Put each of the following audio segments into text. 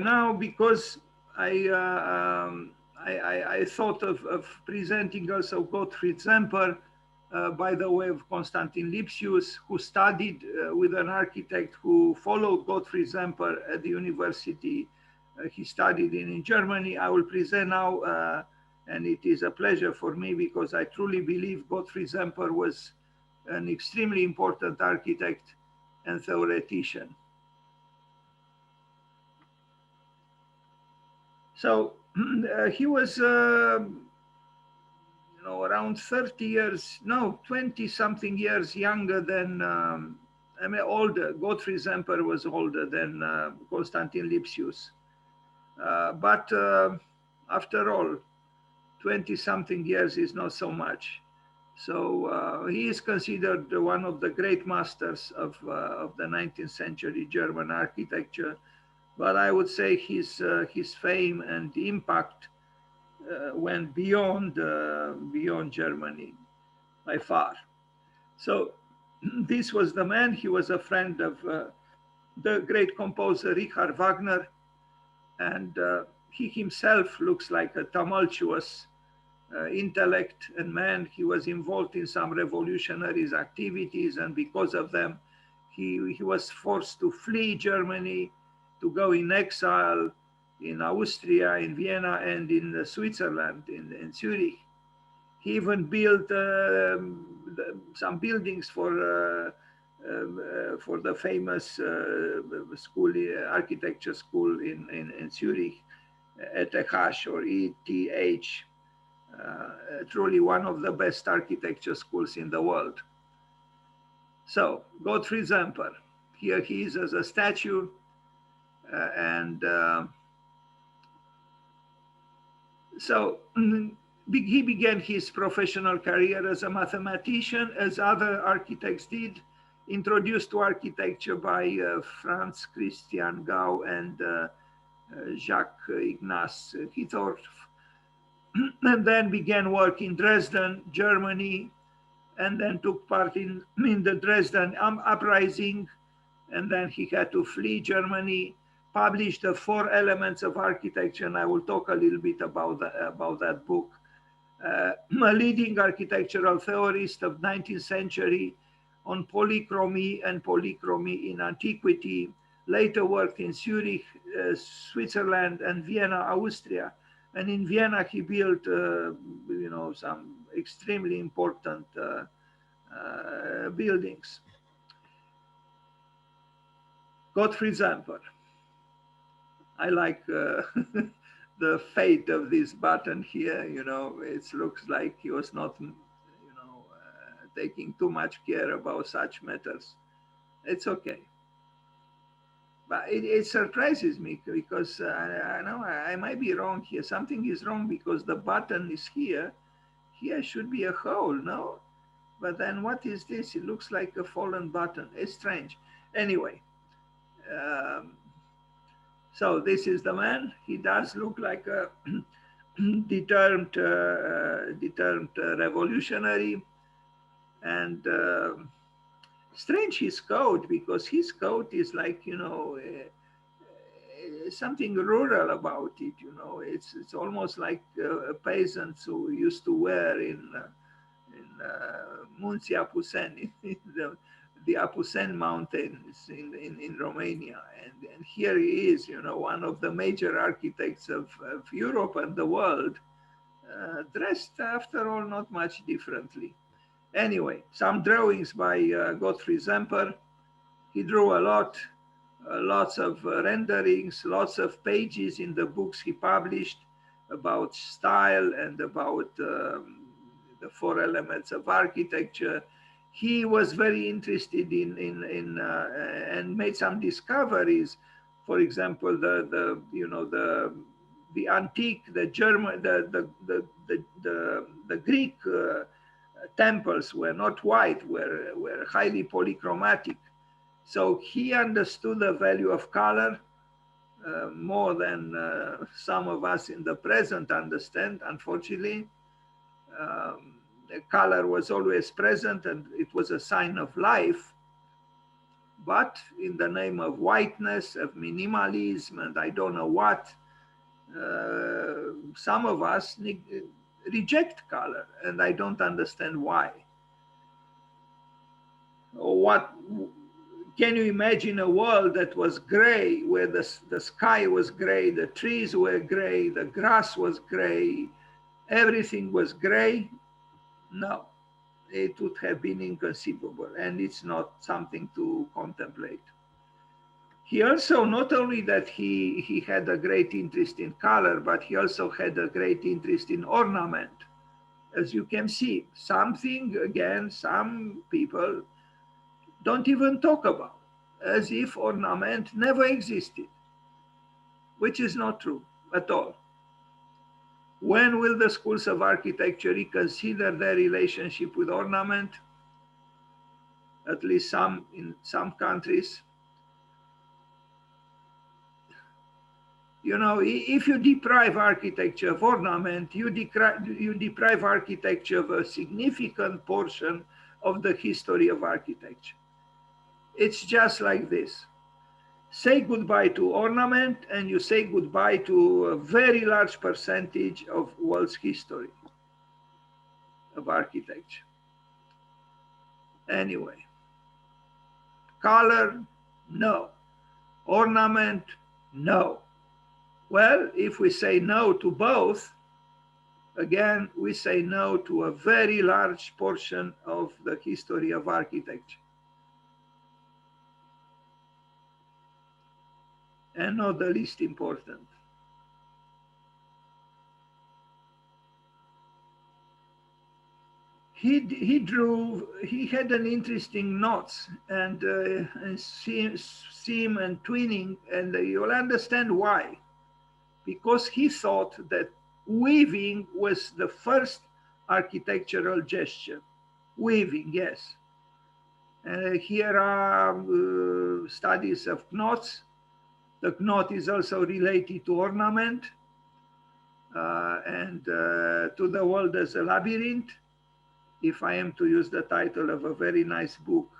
now, because I thought of presenting also Gottfried Semper, by the way of Constantin Lipsius, who studied with an architect who followed Gottfried Semper at the university he studied in Germany. I will present now, and it is a pleasure for me because I truly believe Gottfried Semper was an extremely important architect and theoretician. So he was, around 30 years, no, 20 something years younger than, I mean, older. Gottfried Semper was older than Constantin Lipsius. But after all, 20 something years is not so much. So he is considered one of the great masters of the 19th century German architecture. But I would say his fame and impact went beyond Germany by far. So this was the man. He was a friend of the great composer Richard Wagner, and he himself looks like a tumultuous intellect and man. He was involved in some revolutionary activities, and because of them, he was forced to flee Germany, to go in exile in Austria, in Vienna, and in Switzerland, in Zurich. He even built some buildings for the famous school, architecture school in Zurich, ETH or ETH. Truly one of the best architecture schools in the world. So Gottfried Semper, here he is as a statue, and so he began his professional career as a mathematician, as other architects did, introduced to architecture by Franz Christian Gau and Jacques Ignace Hittorf, and then began work in Dresden, Germany, and then took part in the Dresden uprising, and then he had to flee Germany, published the 4 Elements of Architecture, and I will talk a little bit about that book. A leading architectural theorist of 19th century on polychromy and polychromy in antiquity, later worked in Zurich, Switzerland, and Vienna, Austria. And in Vienna, he built, some extremely important buildings. Gottfried Semper. I like the fate of this button here. It looks like he was not, taking too much care about such matters. It's okay. But it surprises me because I know I might be wrong here. Something is wrong because the button is here. Here should be a hole, no? But then what is this? It looks like a fallen button. It's strange. Anyway, so this is the man. He does look like a determined revolutionary, and strange his coat, because his coat is like, something rural about it. It's almost like peasants who used to wear in Munții Apuseni, the Apusen Mountains in Romania. And here he is, one of the major architects of Europe and the world, dressed after all not much differently. Anyway, some drawings by Gottfried Semper. He drew a lot, lots of renderings, lots of pages in the books he published about style and about the 4 Elements of Architecture. He was very interested in and made some discoveries. For example, the antique, the German, the Greek temples were not white, were highly polychromatic. So he understood the value of color more than some of us in the present understand, unfortunately. The color was always present and it was a sign of life. But in the name of whiteness, of minimalism, and I don't know what, some of us reject color, and I don't understand why. What can you imagine a world that was gray, where the sky was gray, the trees were gray, the grass was gray, everything was gray? No, it would have been inconceivable, and it's not something to contemplate. He also, not only that he had a great interest in color, but he also had a great interest in ornament. As you can see, something, again, some people don't even talk about, as if ornament never existed, which is not true at all. When will the schools of architecture reconsider their relationship with ornament? At least some in some countries. You know, if you deprive architecture of ornament, you deprive architecture of a significant portion of the history of architecture. It's just like this. Say goodbye to ornament and you say goodbye to a very large percentage of world's history of architecture. Anyway, color, no. Ornament, no. Well, if we say no to both, again, we say no to a very large portion of the history of architecture. And not the least important. He had an interesting knots and seam and twinning, and you'll understand why. Because he thought that weaving was the first architectural gesture. Weaving, yes. Here are studies of knots. The knot is also related to ornament and to the world as a labyrinth. If I am to use the title of a very nice book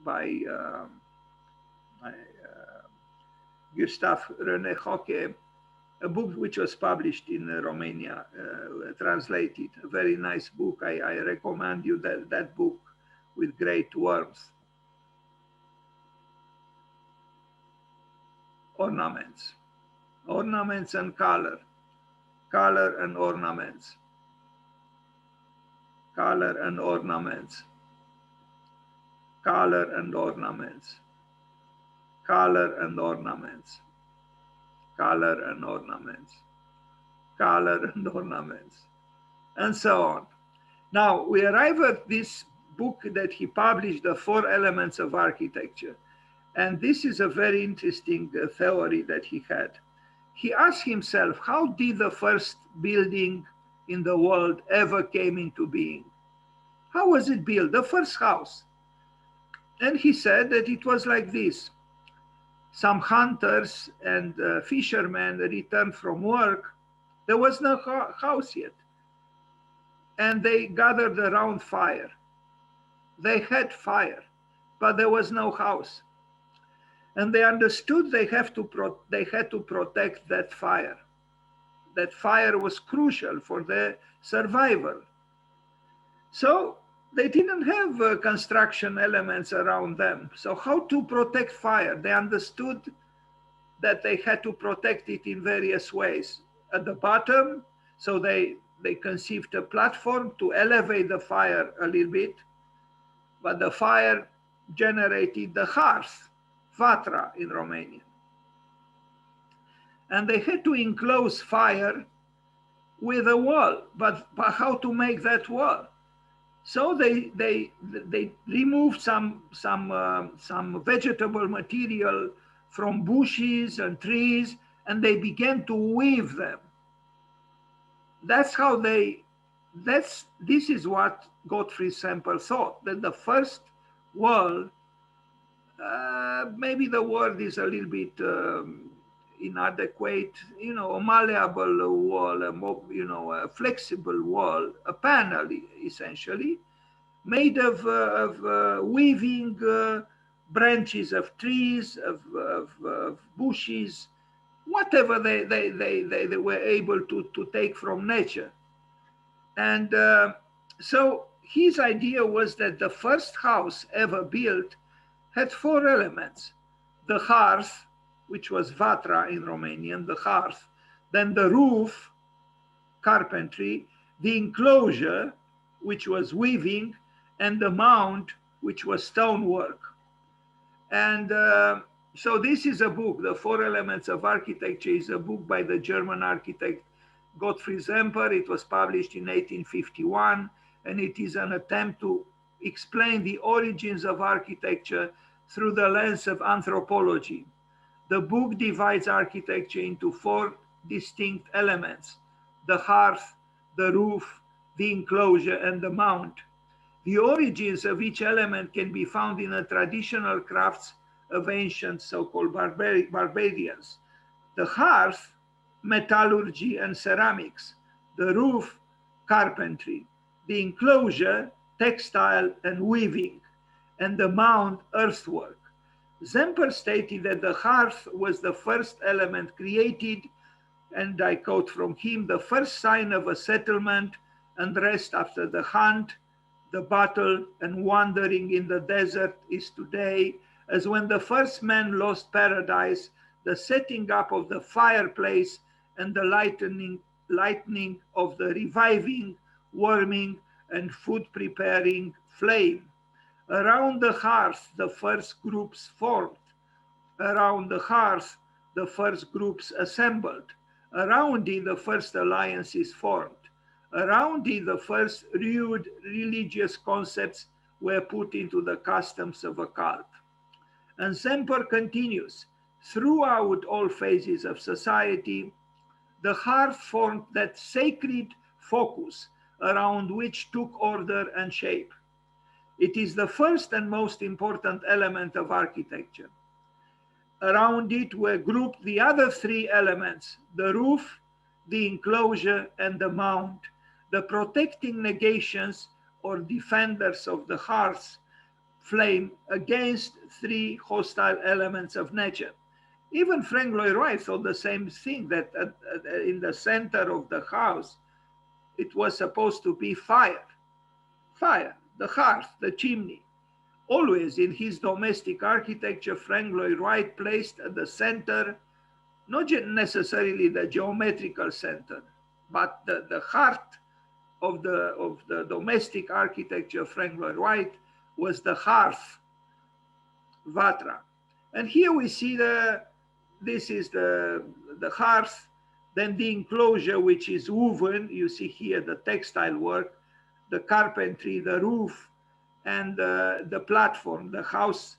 by Gustav René Hocke, a book which was published in Romania, translated, a very nice book. I recommend you that book with great warmth. Ornaments, ornaments and color, color and ornaments, color and ornaments, color and ornaments, color and ornaments, color and ornaments, color and ornaments, and so on. Now we arrive at this book that he published, The Four Elements of Architecture. And this is a very interesting theory that he had. He asked himself, how did the first building in the world ever came into being? How was it built, the first house? And he said that it was like this. Some hunters and fishermen returned from work. There was no house yet. And they gathered around fire. They had fire, but there was no house. And they understood they had to protect that fire. That fire was crucial for their survival. So they didn't have construction elements around them. So how to protect fire? They understood that they had to protect it in various ways. At the bottom, so they conceived a platform to elevate the fire a little bit, but the fire generated the hearth, vatra in Romanian. And they had to enclose fire with a wall, but how to make that wall? So they removed some vegetable material from bushes and trees, and they began to weave them. That's how this is what Gottfried Semper thought, that the first wall, maybe the word is a little bit inadequate, a malleable wall, a flexible wall, a panel essentially, made of weaving branches of trees, of bushes, whatever they were able to take from nature. And so his idea was that the first house ever built had four elements: the hearth, which was vatra in Romanian, the hearth, then the roof, carpentry, the enclosure, which was weaving, and the mound, which was stonework. And so this is a book, The Four Elements of Architecture, is a book by the German architect Gottfried Semper. It was published in 1851, and it is an attempt to explain the origins of architecture through the lens of anthropology. The book divides architecture into four distinct elements: the hearth, the roof, the enclosure, and the mound. The origins of each element can be found in the traditional crafts of ancient so-called barbarians. The hearth, metallurgy and ceramics; the roof, carpentry; the enclosure, textile and weaving; and the mound, earthwork. Semper stated that the hearth was the first element created, and I quote from him, "The first sign of a settlement and rest after the hunt, the battle, and wandering in the desert is today, as when the first man lost paradise, the setting up of the fireplace and the lightning of the reviving, warming, and food preparing flame. Around the hearth, the first groups formed. Around the hearth, the first groups assembled. Around it, the first alliances formed. Around it, the first rude religious concepts were put into the customs of a cult." And Semper continues, "Throughout all phases of society, the hearth formed that sacred focus around which took order and shape. It is the first and most important element of architecture. Around it were grouped the other three elements: the roof, the enclosure, and the mound, the protecting negations or defenders of the hearth's flame against three hostile elements of nature." Even Frank Lloyd Wright thought the same thing, that in the center of the house, it was supposed to be fire, the hearth, the chimney. Always in his domestic architecture, Frank Lloyd Wright placed at the center, not necessarily the geometrical center, but the heart of the domestic architecture of Frank Lloyd Wright was the hearth, vatra. And here we see this is the hearth, then the enclosure, which is woven. You see here the textile work, the carpentry, the roof, and the platform. The house,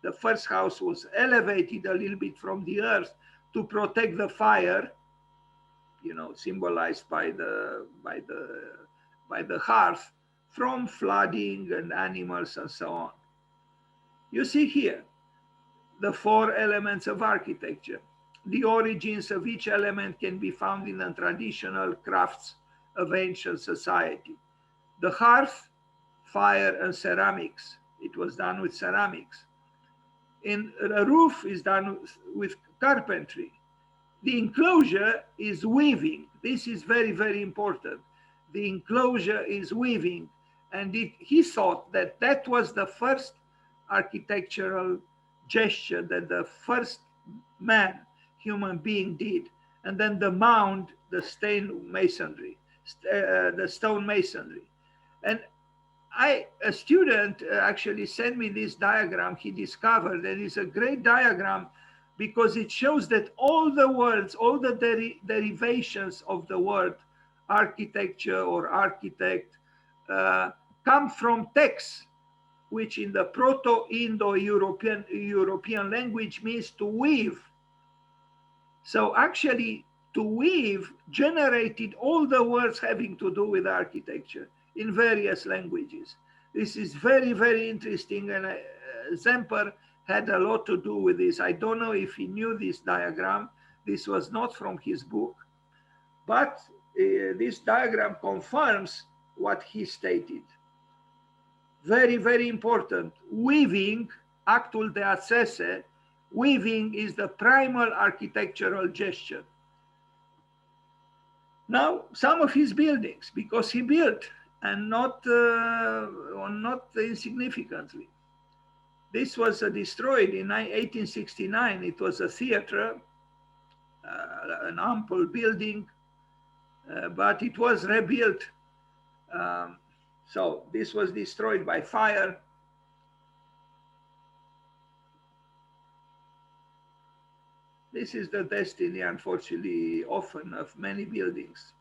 the first house, was elevated a little bit from the earth to protect the fire, symbolized by the hearth, from flooding and animals and so on. You see here the four elements of architecture. The origins of each element can be found in the traditional crafts of ancient society. The hearth, fire and ceramics. It was done with ceramics. And the roof is done with carpentry. The enclosure is weaving. This is very, very important. The enclosure is weaving. And he thought that was the first architectural gesture that the first man, human being, did. And then the mound, the stone masonry. And a student actually sent me this diagram he discovered, and it's a great diagram because it shows that all the words, all the derivations of the word architecture or architect come from texts, which in the Proto-Indo-European language means to weave. So actually, to weave generated all the words having to do with architecture in various languages. This is very, very interesting, and Semper had a lot to do with this. I don't know if he knew this diagram. This was not from his book, but this diagram confirms what he stated. Very, very important. Weaving, actul de a țese, weaving is the primal architectural gesture. Now, some of his buildings, because he built, and not insignificantly. This was destroyed in 1869. It was a theater, an ample building, but it was rebuilt. So this was destroyed by fire. This is the destiny, unfortunately, often of many buildings.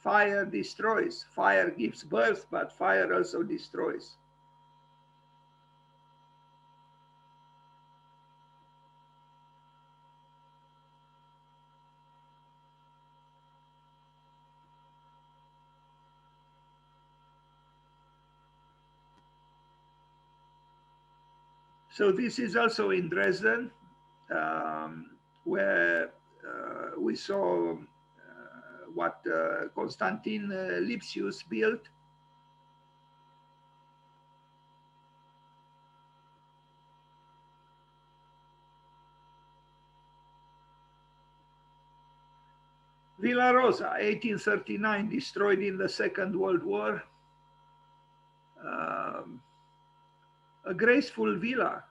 Fire destroys. Fire gives birth, but fire also destroys. So this is also in Dresden, where we saw what Constantin Lipsius built. Villa Rosa, 1839, destroyed in the Second World War. A graceful villa,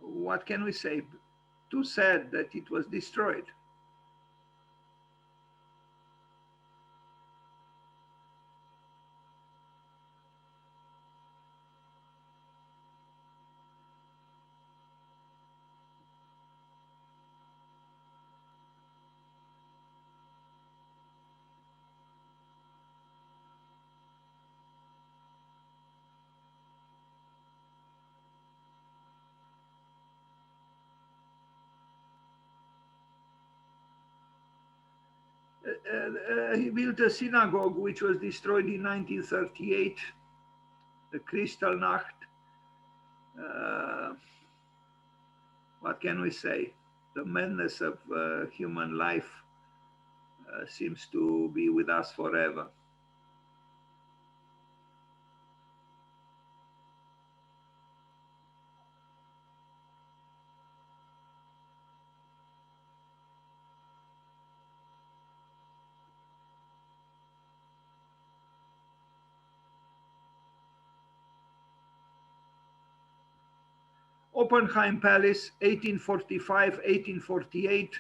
what can we say? Too sad that it was destroyed. He built a synagogue which was destroyed in 1938, the Kristallnacht. What can we say? The madness of human life seems to be with us forever. Oppenheim Palace, 1845, 1848,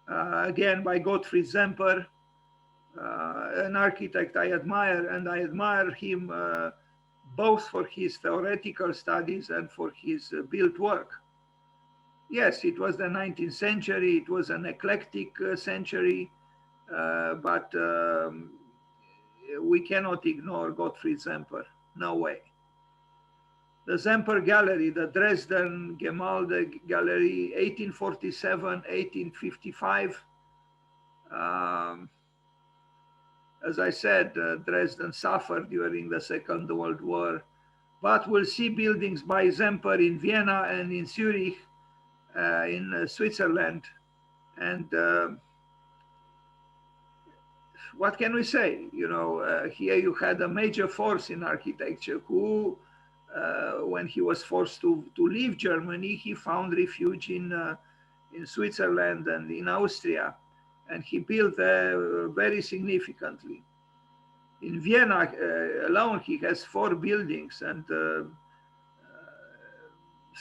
again by Gottfried Semper, an architect I admire, and I admire him both for his theoretical studies and for his built work. Yes, it was the 19th century, it was an eclectic century, but we cannot ignore Gottfried Semper, no way. The Semper Gallery, the Dresden Gemälde Gallery, 1847, 1855. As I said, Dresden suffered during the Second World War, but we'll see buildings by Semper in Vienna and in Zurich, in Switzerland. And what can we say? You know, here you had a major force in architecture who, when he was forced to leave Germany, he found refuge in Switzerland and in Austria, and he built very significantly. In Vienna alone, he has 4 buildings, and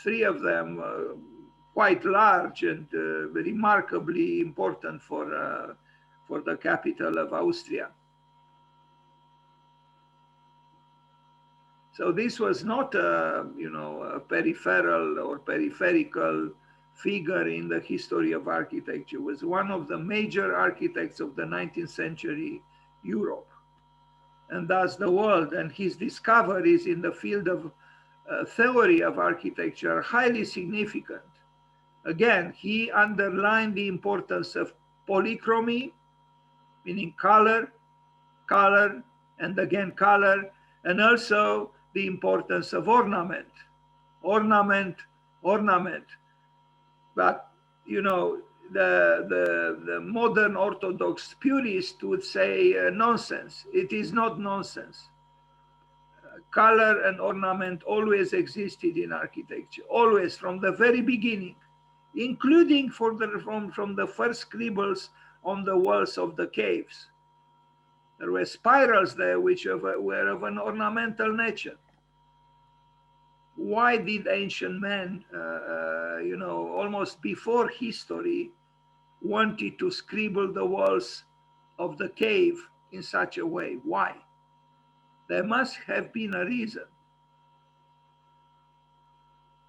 3 of them quite large and remarkably important for the capital of Austria. So this was not a peripheral or peripherical figure in the history of architecture. It was one of the major architects of the 19th century Europe, and thus the world. And his discoveries in the field of theory of architecture are highly significant. Again, he underlined the importance of polychromy, meaning color, and again color, and also the importance of ornament. But, you know, the modern Orthodox purist would say nonsense. It is not nonsense. color and ornament always existed in architecture, always from the very beginning, including from the first scribbles on the walls of the caves. There were spirals there which were of an ornamental nature. Why did ancient men, almost before history, wanted to scribble the walls of the cave in such a way? Why? There must have been a reason.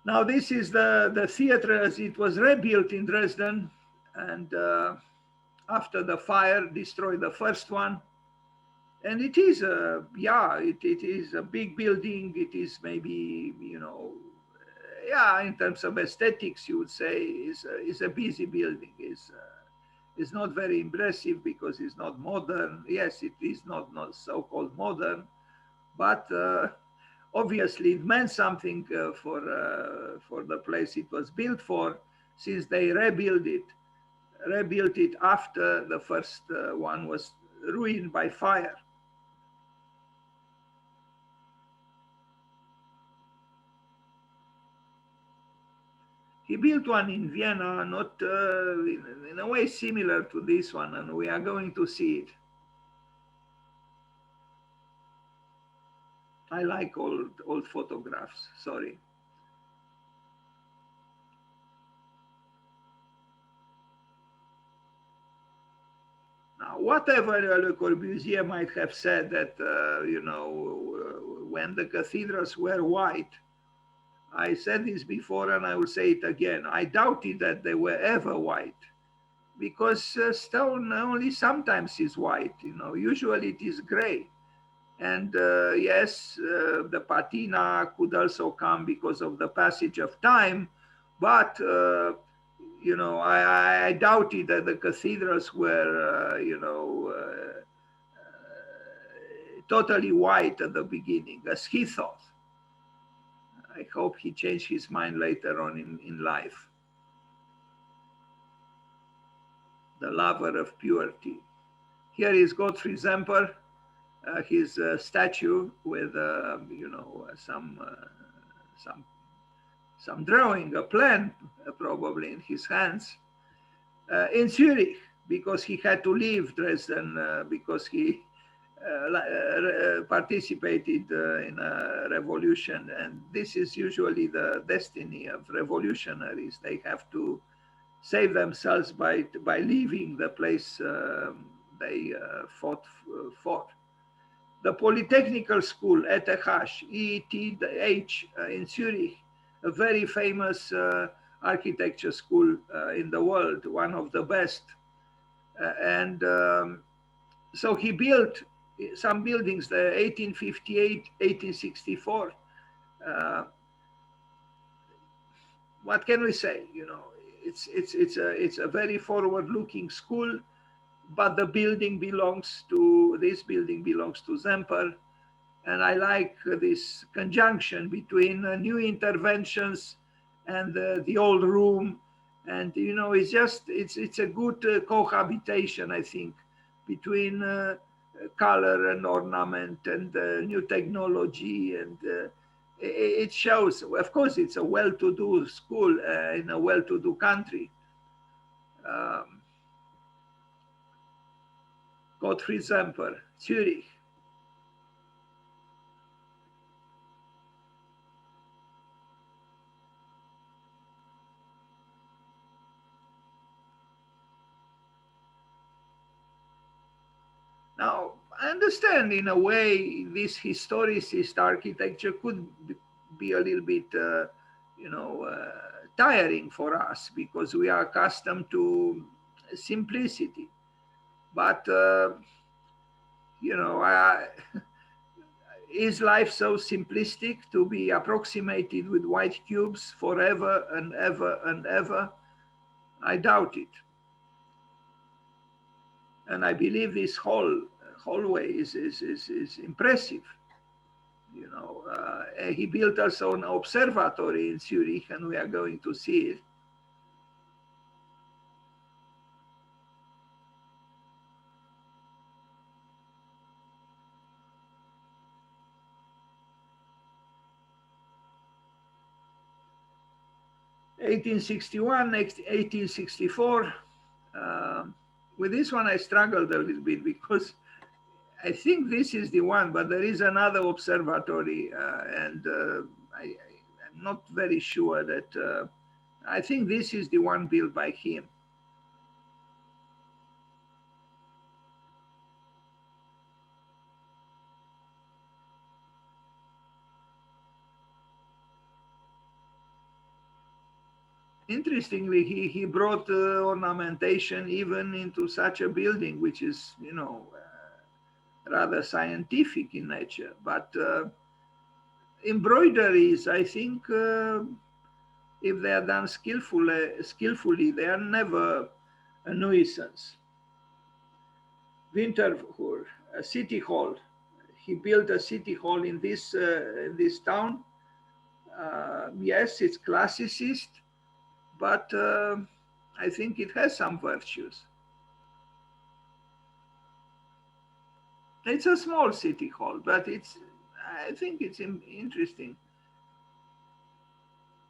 Now this is the theater as it was rebuilt in Dresden, and after the fire destroyed the first one. And it is it is a big building. It is maybe, in terms of aesthetics, you would say is a busy building. It's not very impressive because it's not modern. Yes, it is not so-called modern, but obviously it meant something for the place it was built for, since they rebuilt it after the first one was ruined by fire. He built one in Vienna, not in a way similar to this one, and we are going to see it. I like old photographs, sorry. Now, whatever Le Corbusier might have said that, when the cathedrals were white, I said this before and I will say it again. I doubted that they were ever white, because stone only sometimes is white, usually it is gray. And yes, the patina could also come because of the passage of time, but I doubted that the cathedrals were, totally white at the beginning, as he thought. I hope he changed his mind later on in life. The lover of purity. Here is Gottfried Semper, his statue with, some drawing, a plan probably in his hands, in Zurich, because he had to leave Dresden because he participated in a revolution. And this is usually the destiny of revolutionaries. They have to save themselves by leaving the place they fought for. The Polytechnical School, ETH, in Zurich, a very famous architecture school in the world, one of the best. So he built some buildings there, 1858, 1864. What can we say? It's a very forward-looking school, but the building belongs to Semper. And I like this conjunction between new interventions and the old room. And, it's a good cohabitation, I think, between color and ornament and new technology. And it shows, of course, it's a well-to-do school in a well-to-do country. Gottfried Semper, Zurich. Now, I understand in a way this historicist architecture could be a little bit, tiring for us because we are accustomed to simplicity. But, is life so simplistic to be approximated with white cubes forever and ever and ever? I doubt it. And I believe this hallway is impressive. He built also an observatory in Zurich, and we are going to see it. 1861, 1864. With this one, I struggled a little bit because I think this is the one, but there is another observatory, and I'm not very sure that. I think this is the one built by him. Interestingly, he brought ornamentation even into such a building, which is, you know, rather scientific in nature. But embroideries, I think, if they are done skillfully, they are never a nuisance. Winterthur, a city hall. He built a city hall in this town. Yes, it's classicist, but I think it has some virtues. It's a small city hall, but I think it's interesting.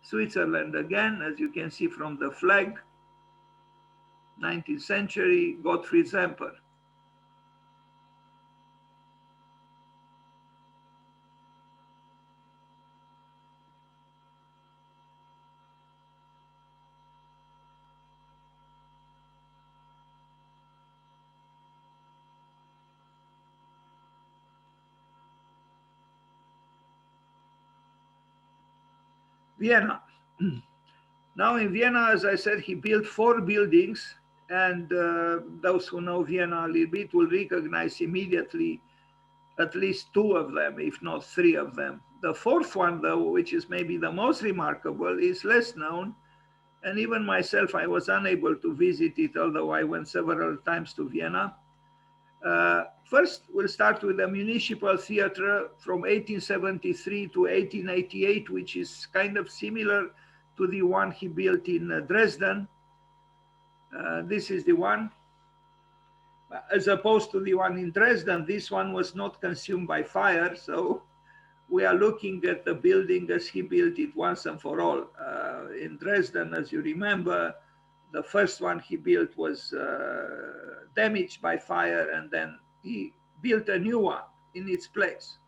Switzerland again, as you can see from the flag, 19th century, Gottfried Semper. Vienna. Now in Vienna, as I said, he built 4 buildings, and those who know Vienna a little bit will recognize immediately at least 2 of them, if not 3 of them. The 4th one, though, which is maybe the most remarkable, is less known. And even myself, I was unable to visit it, although I went several times to Vienna. First, we'll start with the municipal theater from 1873 to 1888, which is kind of similar to the one he built in Dresden. This is the one. As opposed to the one in Dresden, this one was not consumed by fire. So we are looking at the building as he built it once and for all. In Dresden, as you remember, the first one he built was damaged by fire, and then he built a new one in its place.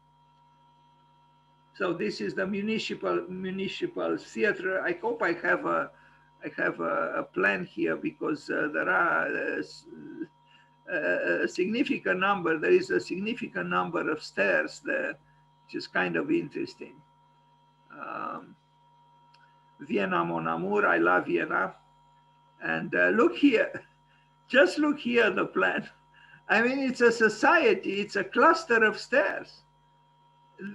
So this is the municipal theater. I hope I have a plan here, because there are a significant number. There is a significant number of stairs there, which is kind of interesting. Vienna, mon amour, I love Vienna. And look here, just look here, the plan. I mean, it's a society, it's a cluster of stairs.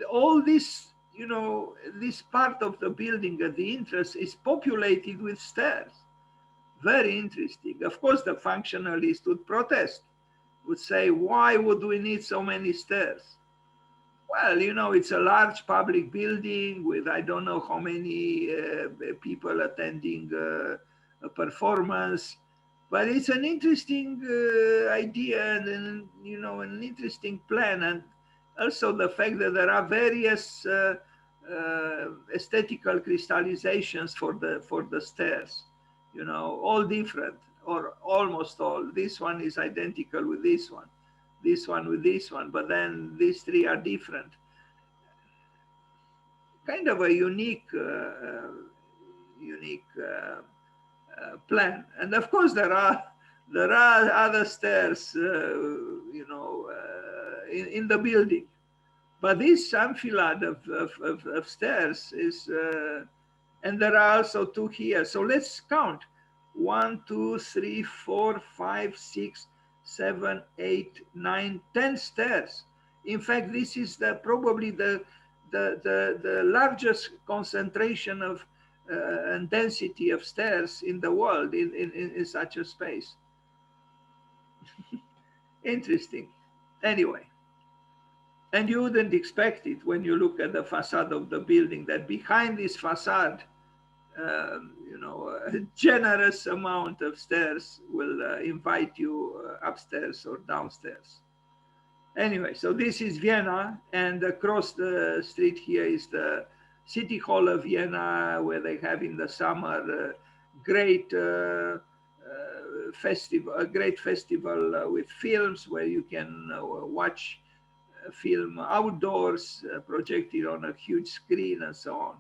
All this, you know, this part of the building at the entrance is populated with stairs. Very interesting. Of course, the functionalists would protest, would say, why would we need so many stairs? Well, you know, it's a large public building with I don't know how many people attending a performance, but it's an interesting idea, and you know, an interesting plan, and also the fact that there are various aesthetical crystallizations for the stairs, you know, all different or almost all. This one is identical with this one with this one, but then these 3 are different. Kind of a unique plan. And of course, there are other stairs, you know, in the building. But this enfilade of stairs is, and there are also 2 here. So let's count: 1, 2, 3, 4, 5, 6, 7, 8, 9, 10 stairs. In fact, this is probably the largest concentration of and density of stairs in the world in such a space. Interesting. Anyway, and you wouldn't expect it when you look at the facade of the building, that behind this facade, you know, a generous amount of stairs will invite you upstairs or downstairs. Anyway, so this is Vienna, and across the street here is the City Hall of Vienna, where they have in the summer great festival, a great festival with films where you can watch film outdoors, projected on a huge screen and so on.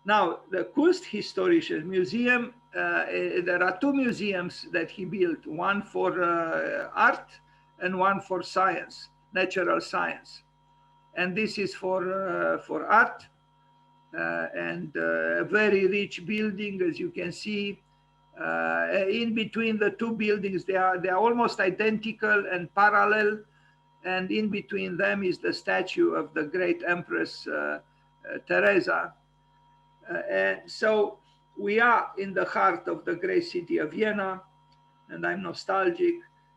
Now, the Kunsthistorisches Museum, there are two museums that he built, one for art and one for science, natural science. And this is for art, and a very rich building, as you can see. In between the two buildings, they are almost identical and parallel, and in between them is the statue of the great Empress Teresa. And so we are in the heart of the great city of Vienna, and I'm nostalgic.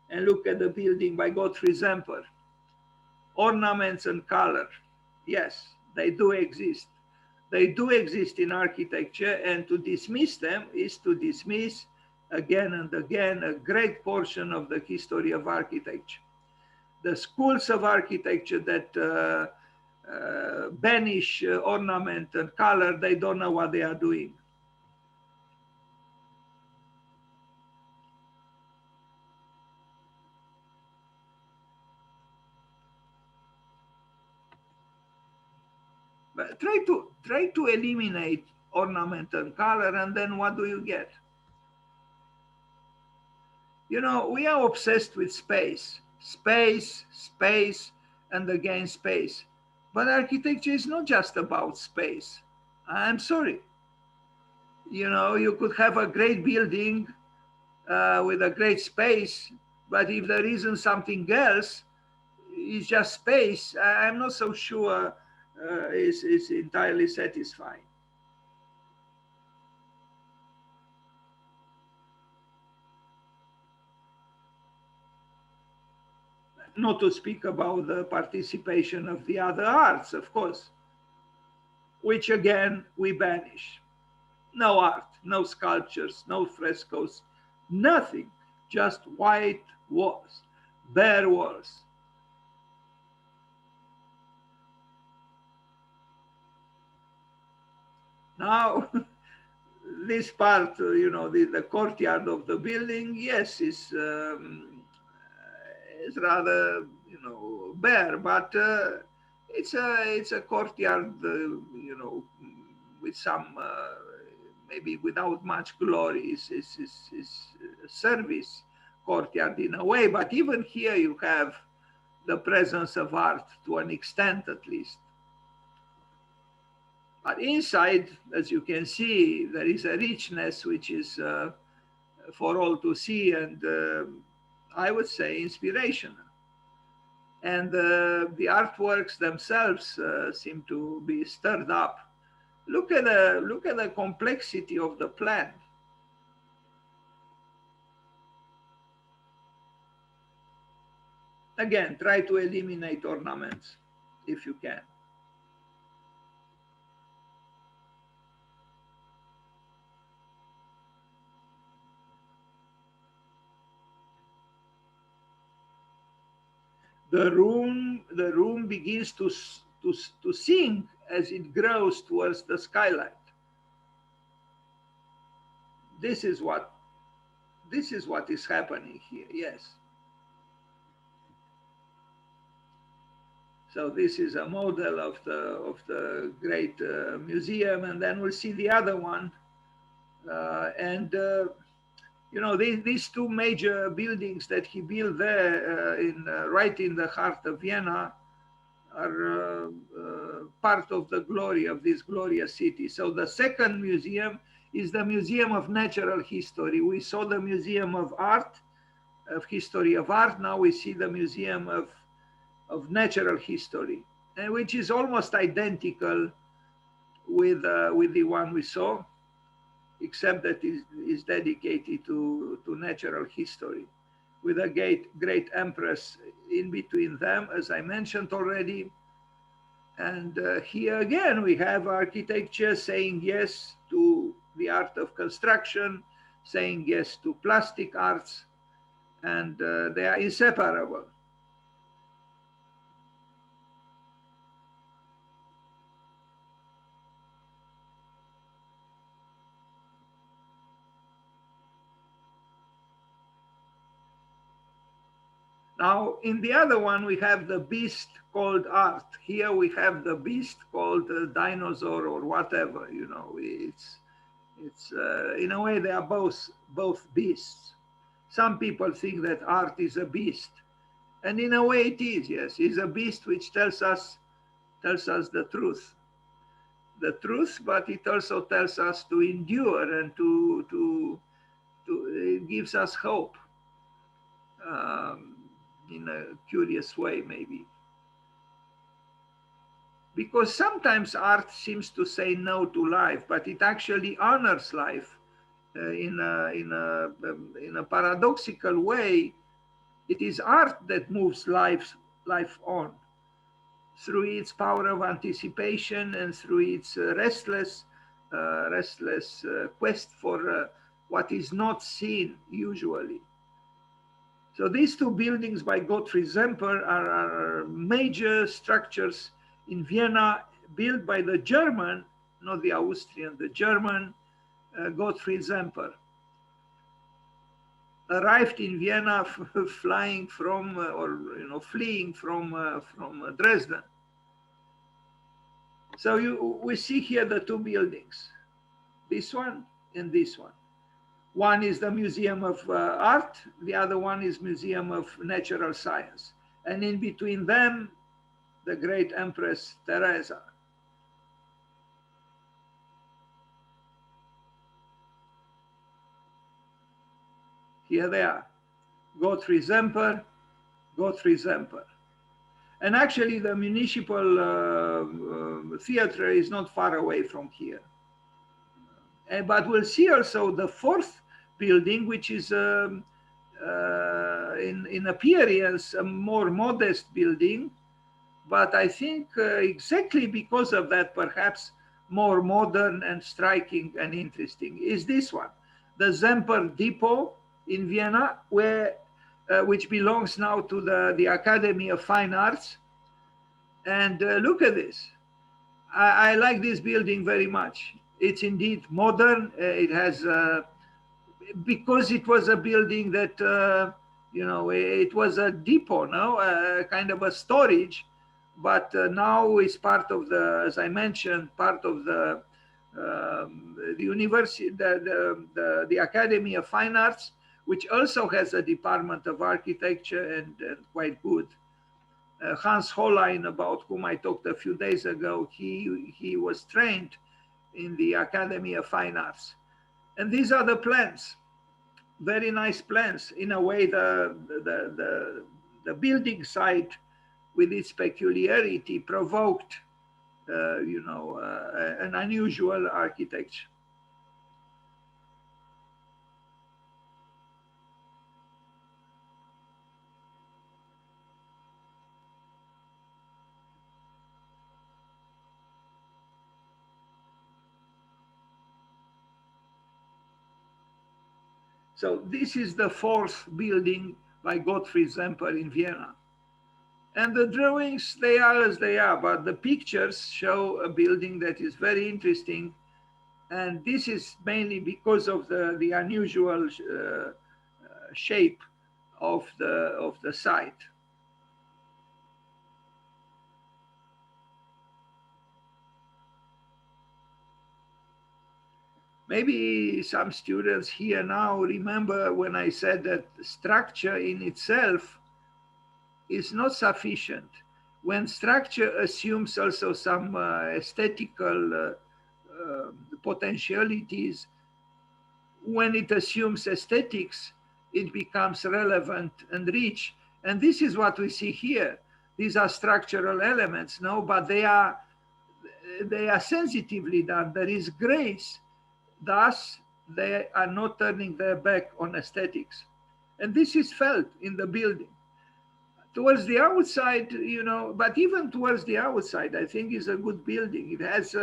And look at the building by Gottfried Semper. Ornaments and color, yes, they do exist. They do exist in architecture, and to dismiss them is to dismiss again and again a great portion of the history of architecture. The schools of architecture that banish ornament and color, they don't know what they are doing. But try to eliminate ornament and color, and then what do you get? You know, we are obsessed with space, and again space. But architecture is not just about space. I'm sorry. You know, you could have a great building with a great space, but if there isn't something else, it's just space. I'm not so sure is entirely satisfying. Not to speak about the participation of the other arts, of course, which again we banish. No art, no sculptures, no frescoes, nothing, just white walls, bare walls. Now, this part, you know, the courtyard of the building, yes, is rather, you know, bare, but it's a courtyard, you know, with some maybe without much glory. Is a service courtyard in a way, but even here you have the presence of art to an extent, at least. But inside, as you can see, there is a richness which is for all to see, and I would say inspirational. And the artworks themselves seem to be stirred up. Look at the complexity of the plan. Again, try to eliminate ornaments if you can. The room begins to sink as it grows towards the skylight. This is what is happening here. Yes. So this is a model of the great museum, and then we'll see the other one. You know, these two major buildings that he built there right in the heart of Vienna are part of the glory of this glorious city. So the second museum is the Museum of Natural History. We saw the Museum of Art, of History of Art. Now we see the Museum of Natural History, and which is almost identical with the one we saw, except that it is dedicated to natural history, with a great empress in between them, as I mentioned already. And here again, we have architecture saying yes to the art of construction, saying yes to plastic arts, and they are inseparable. Now, in the other one, we have the beast called art. Here we have the beast called dinosaur or whatever. You know, it's in a way they are both beasts. Some people think that art is a beast, and in a way it is. Yes, it's a beast which tells us the truth, but it also tells us to endure and it gives us hope. In a curious way, maybe. Because sometimes art seems to say no to life, but it actually honors life in a paradoxical way. It is art that moves life on through its power of anticipation and through its restless quest for what is not seen usually. So these two buildings by Gottfried Semper are major structures in Vienna built by the German, not the Austrian, the German Gottfried Semper. Arrived in Vienna flying from, fleeing from Dresden. So we see here the two buildings, this one and this one. One is the Museum of Art, the other one is Museum of Natural Science. And in between them, the great Empress Teresa. Here they are, Gottfried Semper, Gottfried Semper. And actually the municipal theater is not far away from here. But we'll see also the fourth building, which is in appearance a more modest building, but I think exactly because of that, perhaps more modern and striking and interesting is this one, the Semper Depot in Vienna, which belongs now to the Academy of Fine Arts. And look at this. I like this building very much. It's indeed modern. It has, because it was a building that, it was a depot, no? Kind of a storage, but now it's part of the, as I mentioned, part of the university, the Academy of Fine Arts, which also has a department of architecture and quite good. Hans Hollein, about whom I talked a few days ago, he was trained in the Academy of Fine Arts. And these are the plans, very nice plans. In a way, the building site with its peculiarity provoked, an unusual architecture. So this is the fourth building by Gottfried Semper in Vienna. And the drawings, they are as they are, but the pictures show a building that is very interesting. And this is mainly because of the unusual shape of the site. Maybe some students here now remember when I said that structure in itself is not sufficient. When structure assumes also some aesthetical potentialities, when it assumes aesthetics, it becomes relevant and rich. And this is what we see here. These are structural elements, no, but they are sensitively done. There is grace. Thus, they are not turning their back on aesthetics. And this is felt in the building. Towards the outside, but even towards the outside, I think is a good building. It has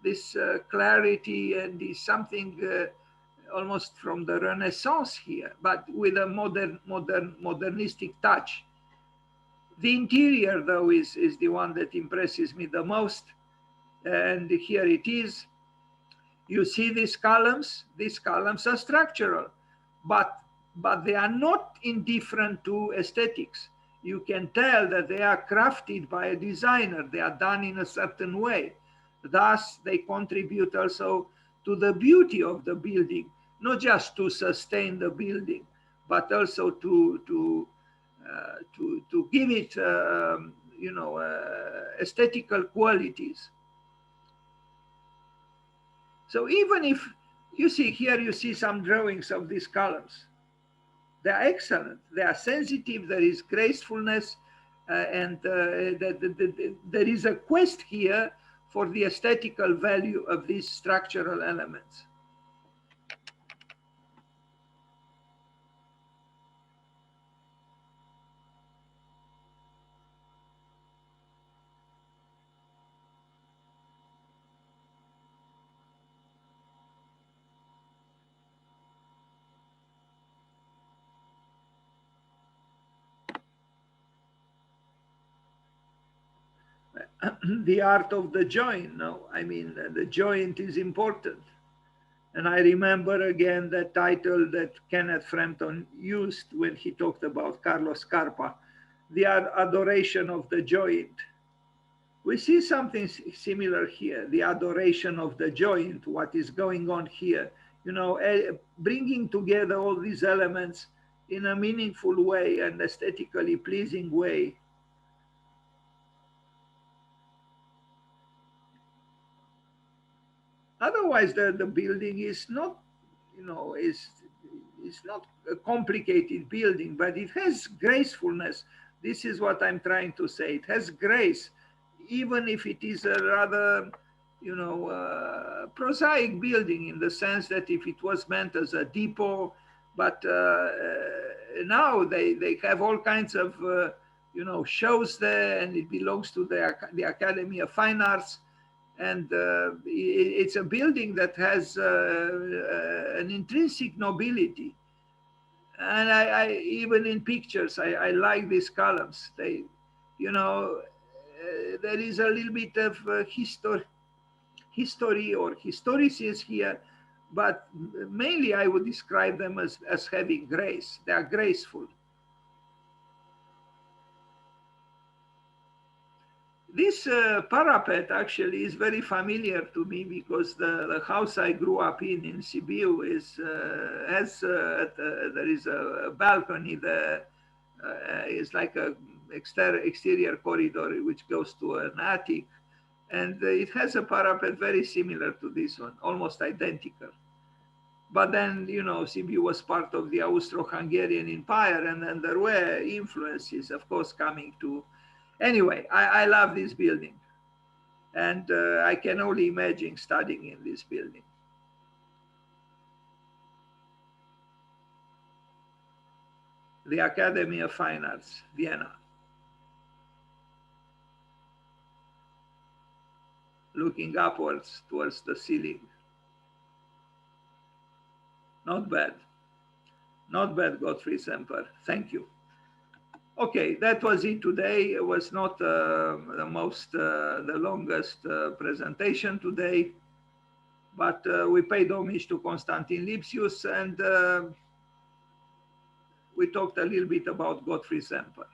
this clarity and is something almost from the Renaissance here, but with a modernistic touch. The interior, though, is the one that impresses me the most. And here it is. You see these columns? These columns are structural, but they are not indifferent to aesthetics. You can tell that they are crafted by a designer. They are done in a certain way. Thus, they contribute also to the beauty of the building, not just to sustain the building, but also to give it, aesthetical qualities. So even if you see here, you see some drawings of these columns. They are excellent. They are sensitive. There is gracefulness, and there is a quest here for the aesthetical value of these structural elements. The art of the joint. No, I mean, the joint is important. And I remember again that title that Kenneth Frampton used when he talked about Carlos Scarpa, the adoration of the joint. We see something similar here, the adoration of the joint, what is going on here, bringing together all these elements in a meaningful way and aesthetically pleasing way. Otherwise, the building is not, is not a complicated building, but it has gracefulness. This is what I'm trying to say. It has grace, even if it is a rather, prosaic building in the sense that if it was meant as a depot, but now they have all kinds of, shows there, and it belongs to the Academy of Fine Arts. And it's a building that has an intrinsic nobility. And I even in pictures, I like these columns. They, there is a little bit of history or historicism here, but mainly I would describe them as having grace. They are graceful. This parapet actually is very familiar to me because the house I grew up in Sibiu there is a balcony there. It's like a exterior corridor which goes to an attic, and it has a parapet very similar to this one, almost identical. But then, Sibiu was part of the Austro-Hungarian Empire, and then there were influences, of course, coming to. Anyway, I love this building, and I can only imagine studying in this building. The Academy of Fine Arts, Vienna. Looking upwards towards the ceiling. Not bad. Not bad, Gottfried Semper. Thank you. Okay, that was it today. It was not the longest presentation today, but we paid homage to Constantin Lipsius, and we talked a little bit about Gottfried Semper.